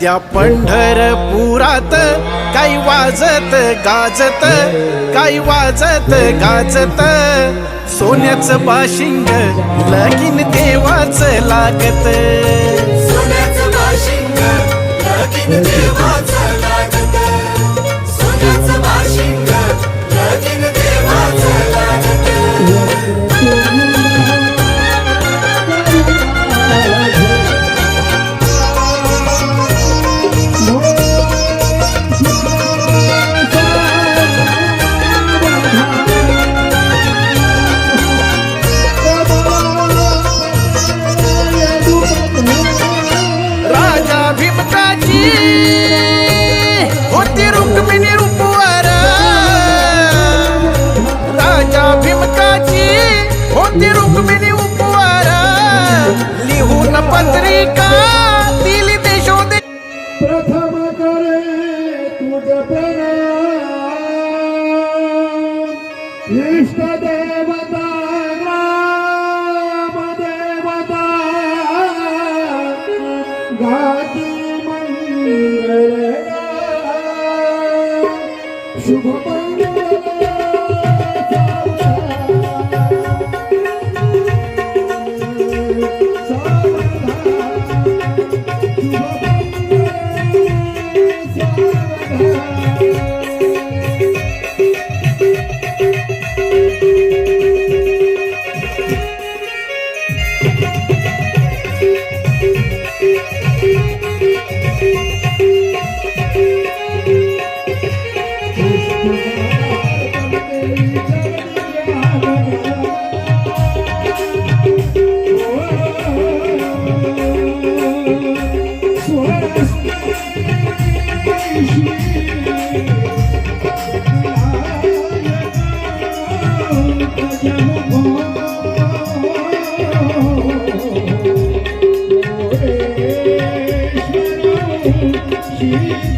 त्या पंढरपुरात काही वाजत गाजत, काही वाजत गाजत, सोन्याचं बाशिंग लगीन देवाचं लागत, सोन्याचं बाशिंग लगीन देवाचं लागत, सोन्याचं बाशिंग लगीन देवाचं लागत. होती रुक्मिणी रूपवर, राजा भीमकाची होती रुक्मिणी उपवर, लिहून पत्रिका दिली देशोदे. प्रथम करे तुझ प्रणाम, इष्ट देवता ग्राम देवता, गाती शुभ she